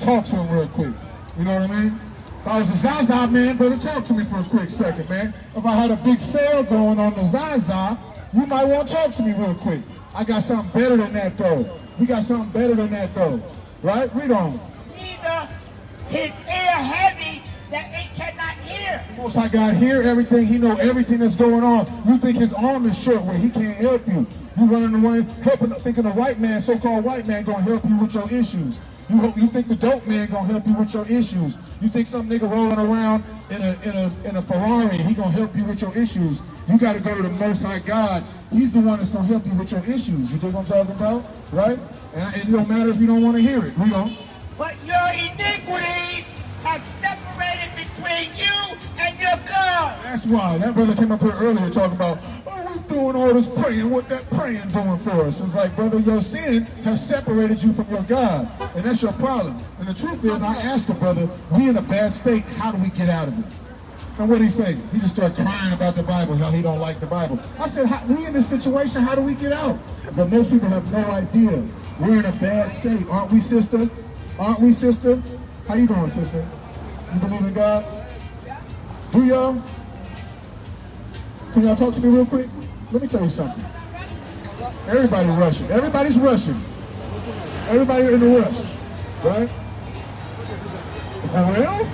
talk to him real quick. You know what I mean? If I was a Zaza man, brother, talk to me for a quick second, man. If I had a big sale going on the Zaza, you might want to talk to me real quick. I got something better than that, though. We got something better than that, though. Right? Read on. Neither his ear heavy that it cannot hear. Most High God hear everything. He know everything that's going on. You think his arm is short where he can't help you. You running around helping, thinking the white man, so-called white man, gonna help you with your issues. You think the dope man gonna help you with your issues. You think some nigga rolling around in a Ferrari, he gonna help you with your issues. You gotta go to the Most High God. He's the one that's gonna help you with your issues. You think what I'm talking about? Right? And it don't matter if you don't want to hear it. We don't. But your iniquities have separated between you and your God. That's why. That brother came up here earlier talking about, oh, we're doing all this praying. What that praying doing for us? It's like, brother, your sin has separated you from your God. And that's your problem. And the truth is, I asked the brother, we in a bad state. How do we get out of it? And what did he say? He just started crying about the Bible, how he don't like the Bible. I said, we in this situation, how do we get out? But most people have no idea. We're in a bad state. Aren't we, sister? Aren't we, sister? How you doing, sister? You believe in God? Do y'all? Can y'all talk to me real quick? Let me tell you something. Everybody rushing. Everybody's rushing. Everybody in the rush. Right? For real?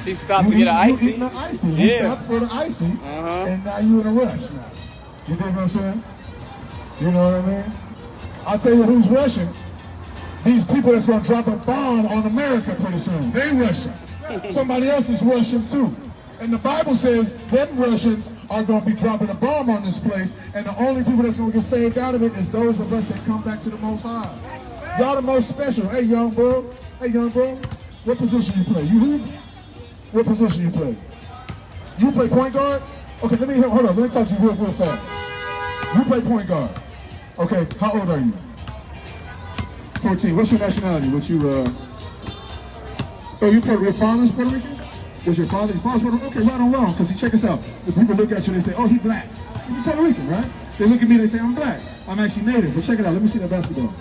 She stopped to get an icy. You eating the icy. You stopped for the icy, and now you in a rush now. You dig what I'm saying? You know what I mean? I'll tell you who's rushing. These people that's going to drop a bomb on America pretty soon. They rushing. Somebody else is rushing too. And the Bible says them Russians are going to be dropping a bomb on this place, and the only people that's going to get saved out of it is those of us that come back to the Most High. Y'all the most special. Hey, young bro. Hey, young bro. What position you play? You who? What position you play? You play point guard? Okay, hold on. Let me talk to you real fast. You play point guard. Okay, how old are you? 14. What's your nationality? What you, oh, your father's Puerto Rican? Was your father? Your father's Puerto Rican? Okay, right on wrong. Because check us out. If people look at you, they say, oh, he black. You're Puerto Rican, right? They look at me, they say, I'm black. I'm actually native. But check it out. Let me see that basketball.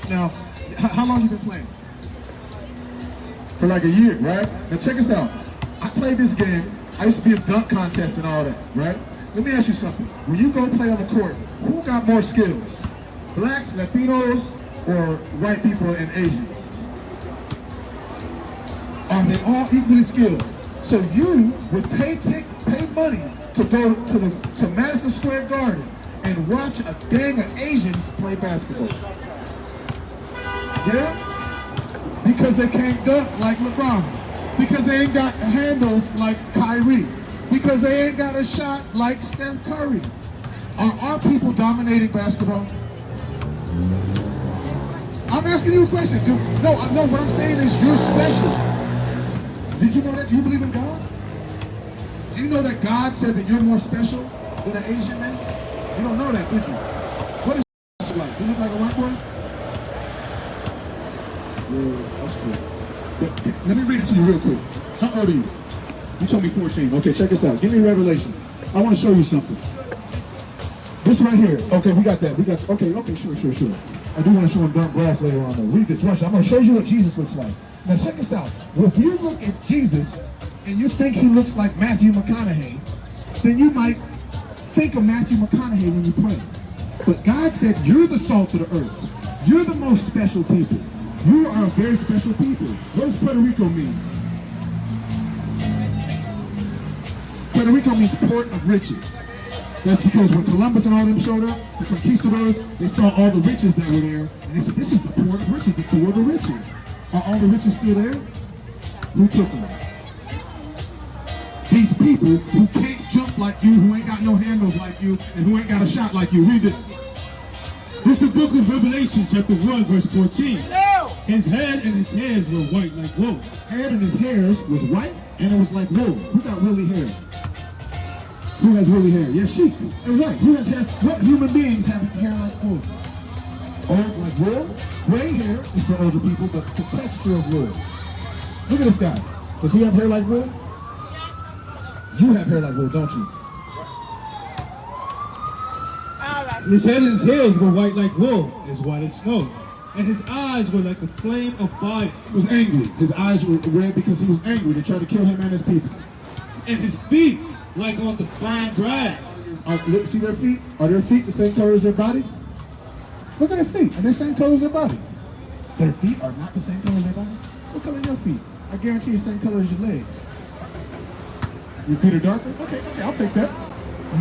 Now, how long you been playing? For like a year, right? Now check us out. I played this game. I used to be in dunk contests and all that, right? Let me ask you something. When you go play on the court, who got more skills? Blacks, Latinos, or white people and Asians? Are they all equally skilled? So you would pay money to go to Madison Square Garden and watch a gang of Asians play basketball. Yeah? Because they can't dunk like LeBron. Because they ain't got handles like Kyrie. Because they ain't got a shot like Steph Curry. Are our people dominating basketball? I'm asking you a question, dude. No, what I'm saying is you're special. Did you know that? Do you believe in God? Do you know that God said that you're more special than an Asian man? You don't know that, did you? What is you like? Do you look like a white boy? Yeah, that's true. Let me read it to you real quick. How old are you? You told me 14. Okay, check this out. Give me Revelations. I want to show you something. This right here. Okay, we got that. Okay, sure. I do want to show him burnt glass later on though. Read this. Watch. I'm going to show you what Jesus looks like. Now check this out. Well, if you look at Jesus and you think he looks like Matthew McConaughey, then you might think of Matthew McConaughey when you pray. But God said you're the salt of the earth. You're the most special people. You are a very special people. What does Puerto Rico mean? Puerto Rico means port of riches. That's because when Columbus and all them showed up, the conquistadors, they saw all the riches that were there, and they said, this is the port of riches, the port of riches. Are all the riches still there? Who took them? These people who can't jump like you, who ain't got no handles like you, and who ain't got a shot like you. Read it. It's the book of Revelation, chapter 1, verse 14. His head and his hairs were white like wool. Head and his hairs was white, and it was like wool. Who got woolly hair? Who has woolly hair? Yes, sheep. And white. Who has hair? What human beings have hair like wool? Old like wool? Gray hair is for older people, but the texture of wool. Look at this guy. Does he have hair like wool? You have hair like wool, don't you? His head and his hairs were white like wool, as white as snow. and his eyes were like a flame of fire. He was angry. His eyes were red because he was angry. They tried to kill him and his people. And his feet like unto fine brass. See their feet? Are their feet the same color as their body? Look at their feet. Are they the same color as their body? Their feet are not the same color as their body? What color are your feet? I guarantee the same color as your legs. Your feet are darker? Okay, I'll take that.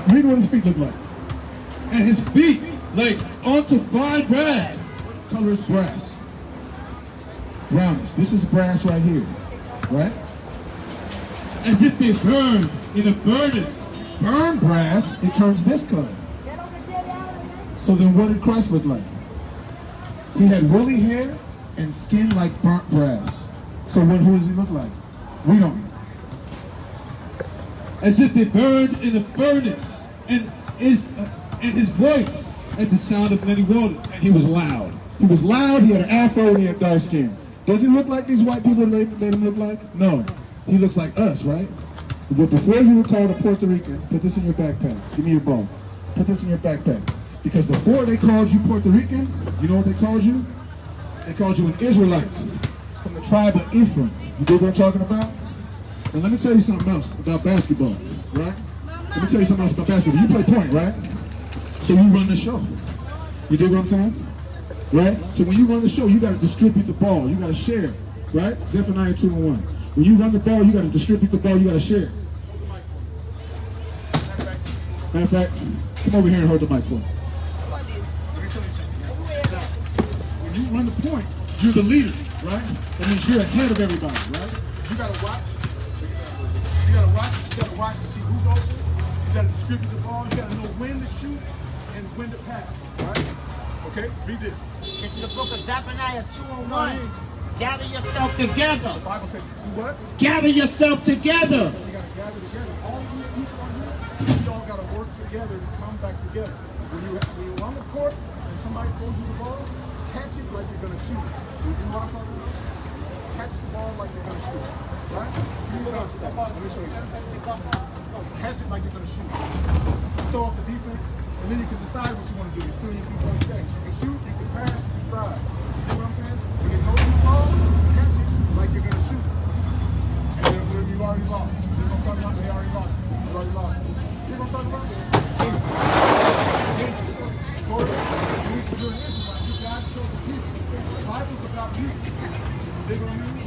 Read what his feet look like. And his feet like unto fine brass. What color is brass? Brownish. This is brass right here, right? As if they burned in a furnace. Burn brass, it turns this color. So then what did Christ look like? He had woolly hair and skin like burnt brass. So who does he look like? We don't know. As if they burned in a furnace, and his voice as the sound of many waters. And he was loud. He was loud, he had an afro, and he had dark skin. Does he look like these white people made him look like? No. He looks like us, right? But before you were called a Puerto Rican, put this in your backpack. Give me your ball. Put this in your backpack. Because before they called you Puerto Rican, you know what they called you? They called you an Israelite from the tribe of Ephraim. You dig what I'm talking about? And let me tell you something else about basketball, right? Let me tell you something else about basketball. You play point, right? So you run the show. You dig what I'm saying? Right? So when you run the show, you got to distribute the ball. You got to share, right? Zephaniah 2:1. When you run the ball, you got to distribute the ball. You got to share. Matter of fact, come over here and hold the mic for me. When you run the point, you're the leader, right? That means you're ahead of everybody, right? You got to watch. You got to watch. You got to watch to see who's open. You got to distribute the ball. You got to know when to shoot and when to pass, right? Okay, read this. This is the book of Zephaniah 2:1. Gather yourself together. The Bible says, do what? Gather yourself together. You got to gather together. All of you, each one of you, you all got to work together to come back together. When you're on the court and somebody throws you the ball, catch it like you're going to shoot it. You know what I'm talking about? Catch the ball like you're going to shoot it. Right? You know what I'm saying? Let me show you something. Catch it like you're going to shoot it. Throw off the defense, and then you can decide what you want to do. You're still in your feet on stage. You can shoot, you can pass, you can drive. You know what I'm saying? You can hold the ball, catch it like you're going to shoot it. And then you've already lost. You know what I'm talking about? They already lost. You already lost. You know what I'm talking about? You guys chose the people. The Bible's about you. Dig what I mean?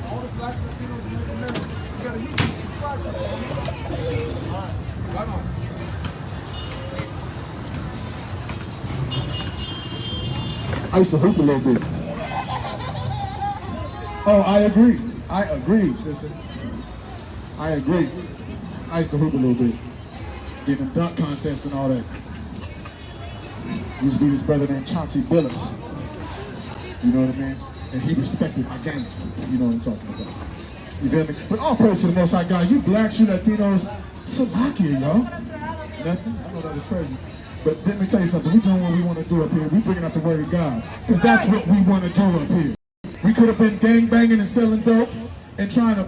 All the blacks and Latinos in America, you got to use these Bibles. All right. Right on. I used to hoop a little bit. Oh, I agree, sister. I agree. I used to hoop a little bit. Even dunk contests and all that. Used to be this brother named Chauncey Billups. You know what I mean? And he respected my game. You know what I'm talking about. You feel me? But all praise to the Most High God. You blacks, you Latinos, Slovakia, y'all. Nothing? I know that was crazy. But let me tell you something. We're doing what we want to do up here. We're bringing out the word of God. Because that's what we want to do up here. We could have been gang banging and selling dope and trying to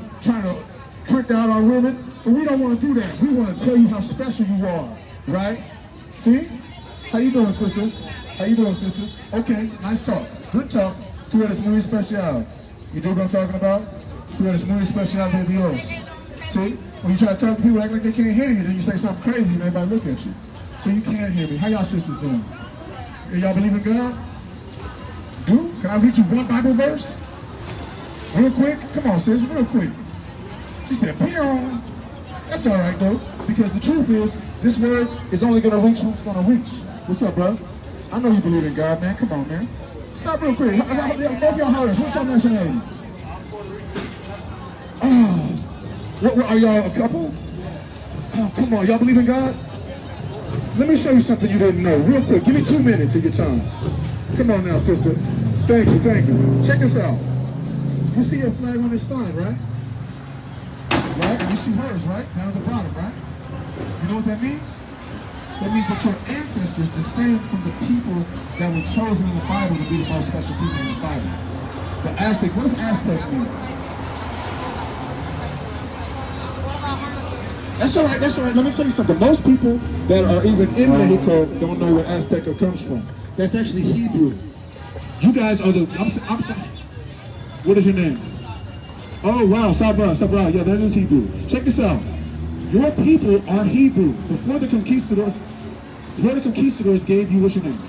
trick out our women. But we don't want to do that. We want to tell you how special you are. Right? See? How you doing, sister? How you doing, sister? Okay, nice talk. Good talk. Tú eres muy especial. You do what I'm talking about? Tú eres muy especial de Dios. See? When you try to talk to people, act like they can't hear you, then you say something crazy and everybody look at you. So you can't hear me. How y'all sisters doing? Y'all believe in God? Do? Can I read you one Bible verse? Real quick? Come on, sis, real quick. She said, peon. That's all right, though. Because the truth is, this word is only going to reach who it's going to reach. What's up, bro? I know you believe in God, man. Come on, man. Stop real quick. Both y'all hollers. What's your nationality? Oh, are y'all a couple? Oh, come on. Y'all believe in God? Let me show you something you didn't know. Real quick. Give me 2 minutes of your time. Come on now, sister. Thank you, thank you. Check this out. You see a flag on this sign, right? Right? And you see hers, right? Down at the bottom, right? You know what that means? That means that your ancestors descend from the people that were chosen in the Bible to be the most special people in the Bible. The Aztec, what does Aztec mean? That's all right, that's all right. Let me tell you something. Most people that are even in Mexico don't know where Azteca comes from. That's actually Hebrew. You guys are the, I'm sorry. What is your name? Oh wow, Sabra, yeah, that is Hebrew. Check this out. Your people are Hebrew. Before the conquistadors gave you, what's your name?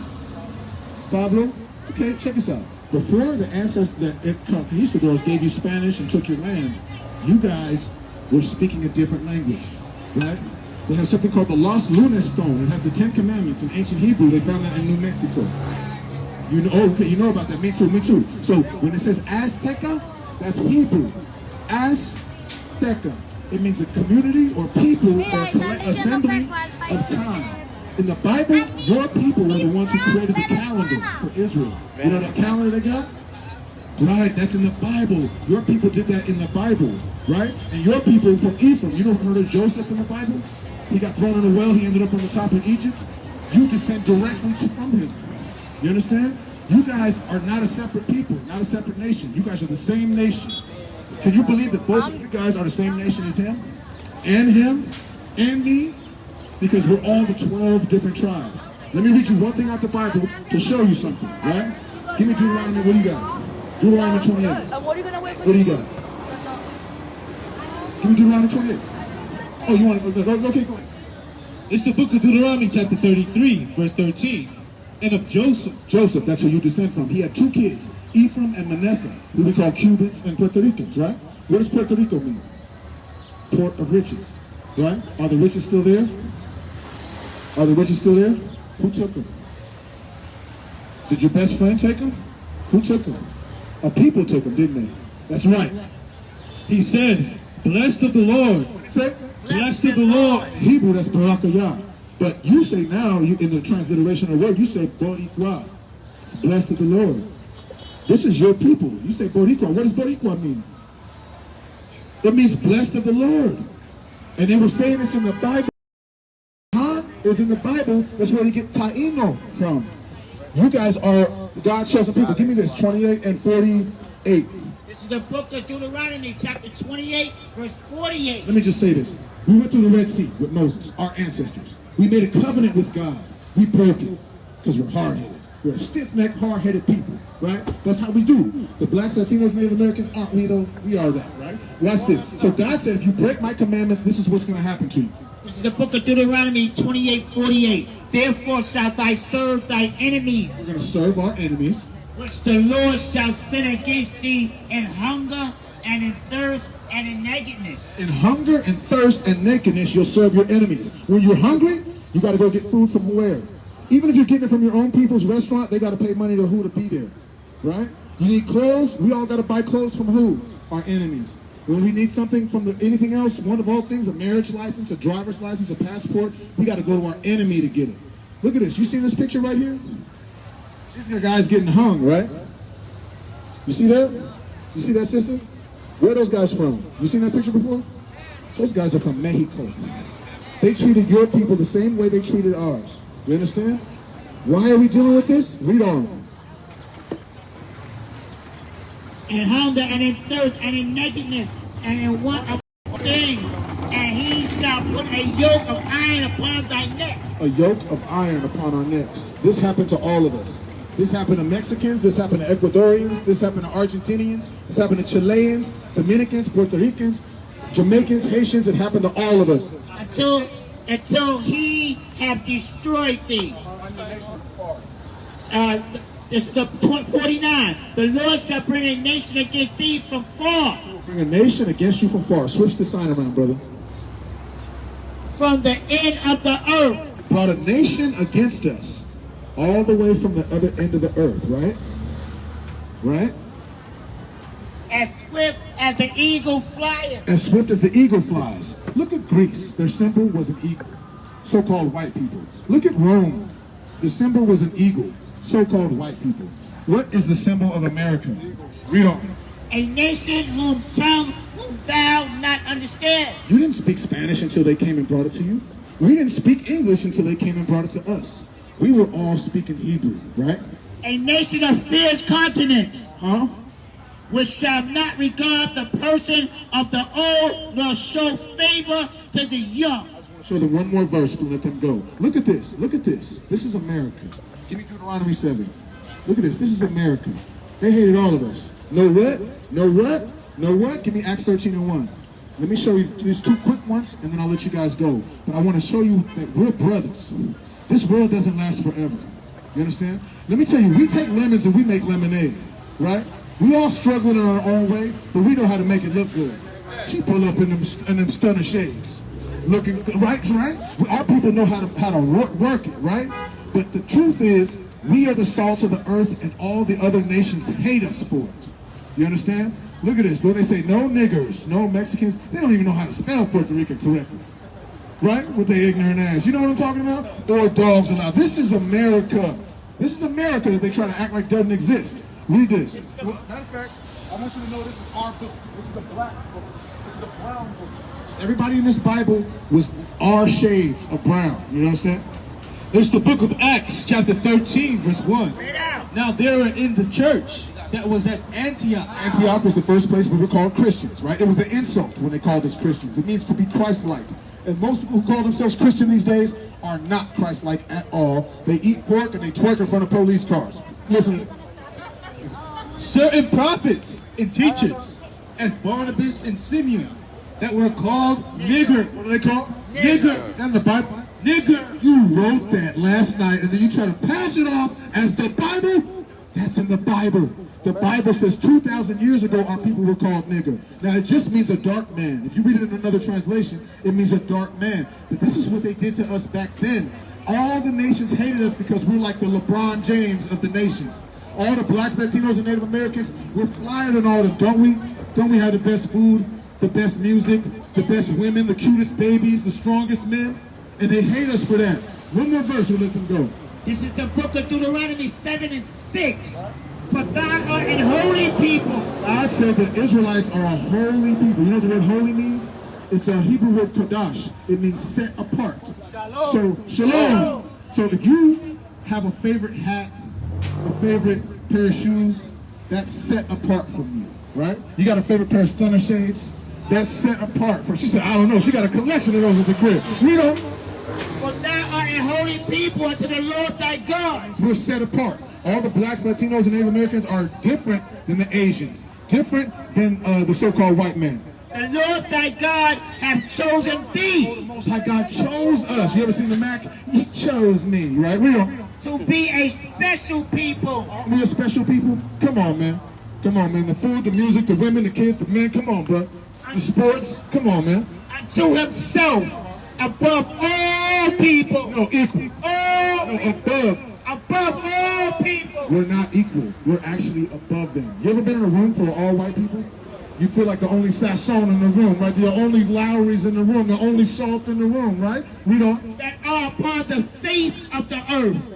Pablo? Okay, check this out. Before the conquistadors gave you Spanish and took your land, you guys were speaking a different language, right? They have something called the Los Lunas stone. It has the 10 Commandments in ancient Hebrew. They found that in New Mexico. You know, oh, okay, you know about that. Me too, me too. So when it says Azteca, that's Hebrew. Azteca. It means a community or people or assembly of time. In the Bible, your people were the ones who created the calendar for Israel. You know that calendar they got? Right, that's in the Bible. Your people did that in the Bible, right? And your people from Ephraim, you know, heard of Joseph in the Bible? He got thrown in a well, he ended up on the top of Egypt. You descend directly from him. You understand? You guys are not a separate people, not a separate nation. You guys are the same nation. Can you believe that both of you guys are the same nation as him? And me? Because we're all the 12 different tribes. Let me read you one thing out the Bible to show you something, right? Give me Deuteronomy, what do you got? Deuteronomy 28. What do you got? Give me Deuteronomy 28. Oh, you want to go? Okay, go ahead. It's the book of Deuteronomy, chapter 33, verse 13. And of Joseph. Joseph, that's who you descend from. He had 2 kids, Ephraim and Manasseh, who we call Cubans and Puerto Ricans, right? What does Puerto Rico mean? Port of riches, right? Are the riches still there? Are the riches still there? Who took them? Did your best friend take them? Who took them? A people took them, didn't they? That's right. He said, blessed of the Lord. What did he say? Blessed of the Lord. Hebrew, that's Barakayah. But you say now, in the transliteration of the word, you say Boricua. It's blessed of the Lord. This is your people. You say Boricua. What does Boricua mean? It means blessed of the Lord. And they were saying this in the Bible. Is in the Bible. That's where you get Taino from. You guys are God's chosen people. Give me this, 28 and 48. This is the book of Deuteronomy, chapter 28, verse 48. Let me just say this. We went through the Red Sea with Moses, our ancestors. We made a covenant with God. We broke it because we're hard-headed. We're a stiff-necked, hard-headed people, right? That's how we do. The blacks, Latinos, Native Americans, aren't we though? We are that, right? Watch this. So God said, if you break my commandments, this is what's going to happen to you. This is the book of Deuteronomy 28:48. Therefore shalt thou serve thy enemies. We're going to serve our enemies. Which the Lord shall send against thee in hunger and in thirst and in nakedness. In hunger and thirst and nakedness, you'll serve your enemies. When you're hungry, you got to go get food from where? Even if you're getting it from your own people's restaurant, they got to pay money to who to be there, right? You need clothes. We all got to buy clothes from who? Our enemies. When we need something from anything else, one of all things, a marriage license, a driver's license, a passport, we got to go to our enemy to get it. Look at this. You see this picture right here? This guy's getting hung, right? You see that? You see that, sister? Where are those guys from? You seen that picture before? Those guys are from Mexico. They treated your people the same way they treated ours. You understand? Why are we dealing with this? Read on. In hunger and in thirst and in nakedness and in want of things, and he shall put a yoke of iron upon thy neck. A yoke of iron upon our necks. This happened to all of us. This happened to Mexicans, this happened to Ecuadorians, this happened to Argentinians, this happened to Chileans, Dominicans, Puerto Ricans, Jamaicans, Haitians. It happened to all of us. Until he have destroyed thee. This is the 49. The Lord shall bring a nation against thee from far. Bring a nation against you from far. Switch the sign around, brother. From the end of the earth. Brought a nation against us. All the way from the other end of the earth, right? Right? As swift as the eagle flieth. As swift as the eagle flies. Look at Greece. Their symbol was an eagle. So-called white people. Look at Rome. The symbol was an eagle. So-called white people. What is the symbol of America? Read on. A nation whom thou not understand. You didn't speak Spanish until they came and brought it to you. We didn't speak English until they came and brought it to us. We were all speaking Hebrew, right? A nation of fierce continents. Huh? Which shall not regard the person of the old, nor show favor to the young. Show them one more verse and let them go. Look at this. Look at this. This is America. Give me Deuteronomy 7. Look at this. This is America. They hated all of us. Know what? Know what? Know what? Give me Acts 13:1. Let me show you these two quick ones, and then I'll let you guys go. But I want to show you that we're brothers. This world doesn't last forever. You understand? Let me tell you, we take lemons and we make lemonade, right? We all struggling in our own way, but we know how to make it look good. She pull up in them stunner shades, looking right. Our people know how to work it, right? But the truth is, we are the salt of the earth, and all the other nations hate us for it. You understand? Look at this. When they say no niggers, no Mexicans, they don't even know how to spell Puerto Rican correctly. Right? With their ignorant ass. You know what I'm talking about? Or dogs allowed. This is America. This is America that they try to act like doesn't exist. Read this. Matter of fact, I want you to know this is our book. This is the black book. This is the brown book. Everybody in this Bible was our shades of brown. You understand? It's the book of Acts, chapter 13, verse 1. Now they were in the church that was at Antioch. Antioch was the first place we were called Christians, right? It was an insult when they called us Christians. It means to be Christ-like. And most people who call themselves Christian these days are not Christ-like at all. They eat pork and they twerk in front of police cars. Listen. Certain prophets and teachers, as Barnabas and Simeon, that were called nigger. What are they called? Nigger. And the Bible. Nigger. You wrote that last night and then you try to pass it off as the Bible? That's in the Bible. The Bible says 2,000 years ago our people were called nigger. Now it just means a dark man. If you read it in another translation, it means a dark man. But this is what they did to us back then. All the nations hated us because we're like the LeBron James of the nations. All the blacks, Latinos, and Native Americans, we're flyer than all of them, don't we? Don't we have the best food, the best music, the best women, the cutest babies, the strongest men? And they hate us for that. One more verse, we'll let them go. This is the book of Deuteronomy 7 and 6. For thou art an holy people. God said that Israelites are a holy people. You know what the word holy means? It's a Hebrew word kodash. It means set apart. Shalom. So, shalom. So if you have a favorite hat, a favorite pair of shoes, that's set apart from you, right? You got a favorite pair of stunner shades, that's set apart from. She said, I don't know. She got a collection of those at the crib. We don't. For thou art a holy people unto the Lord thy God. We're set apart. All the blacks, Latinos, and Native Americans are different than the Asians. Different than the so-called white man. The Lord thy God hath chosen thee. The Most High God chose us. You ever seen the Mac? He chose me, right? We don't. To be a special people. Aren't we a special people? Come on, man. Come on, man. The food, the music, the women, the kids, the men. Come on, bro. The sports. Come on, man. Unto himself, above all people. No, equal. All No, above. Above all people. We're not equal. We're actually above them. You ever been in a room full of all white people? You feel like the only Sasson in the room, right? The only Lowrys in the room, the only Salt in the room, right? We don't. That are upon the face of the earth.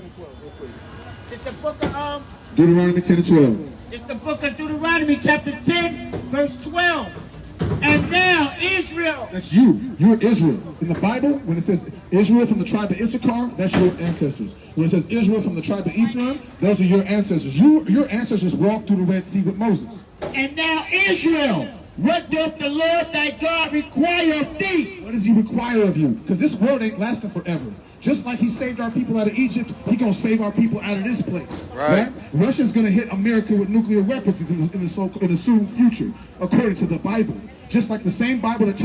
It's the book of Deuteronomy 10 and 12. It's the book of Deuteronomy chapter 10, verse 12. And now Israel. That's you. You're Israel. In the Bible, when it says Israel from the tribe of Issachar, that's your ancestors. When it says Israel from the tribe of Ephraim, those are your ancestors. Your ancestors walked through the Red Sea with Moses. And now Israel, what doth the Lord thy God require of thee? What does he require of you? Because this world ain't lasting forever. Just like he saved our people out of Egypt, he gonna save our people out of this place. Right? Russia's gonna hit America with nuclear weapons in the soon future, according to the Bible. Just like the same Bible that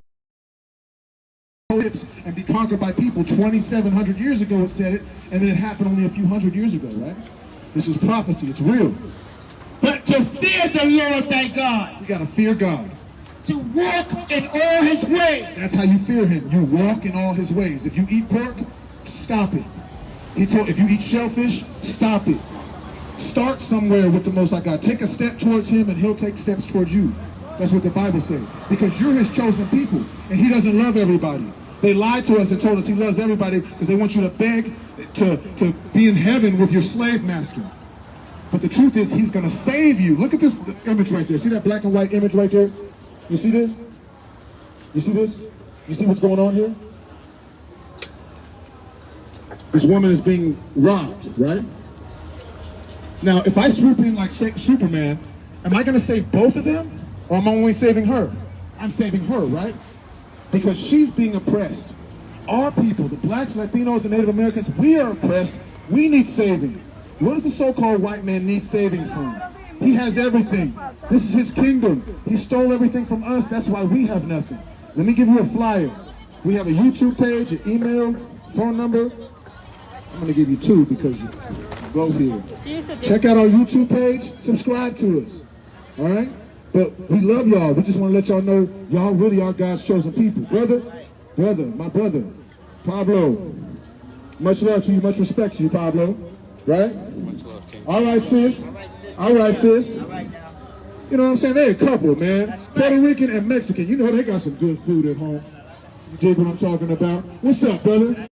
told us and be conquered by people 2,700 years ago, it said it, and then it happened only a few hundred years ago, right? This is prophecy. It's real. But to fear the Lord thy God. You gotta fear God. To walk in all his ways. That's how you fear him. You walk in all his ways. If you eat pork, stop it. He told, if you eat shellfish, stop it. Start somewhere with the Most High God. Take a step towards him and he'll take steps towards you. That's what the Bible says. Because you're his chosen people and he doesn't love everybody. They lied to us and told us he loves everybody because they want you to beg to be in heaven with your slave master. But the truth is he's going to save you. Look at this image right there. See that black and white image right there? You see this? You see this? You see what's going on here? This woman is being robbed, right? Now, if I swoop in like Superman, am I going to save both of them? Or am I only saving her? I'm saving her, right? Because she's being oppressed. Our people, the blacks, Latinos, and Native Americans, we are oppressed. We need saving. What does the so-called white man need saving from? He has everything. This is his kingdom. He stole everything from us. That's why we have nothing. Let me give you a flyer. We have a YouTube page, an email, phone number. I'm going to give you two because you both here. Check out our YouTube page. Subscribe to us. All right? But we love y'all. We just want to let y'all know y'all really are God's chosen people. My brother, Pablo. Much love to you. Much respect to you, Pablo. Right? All right, sis. All right, sis. You know what I'm saying? They're a couple, man. Puerto Rican and Mexican. You know they got some good food at home. You dig what I'm talking about? What's up, brother?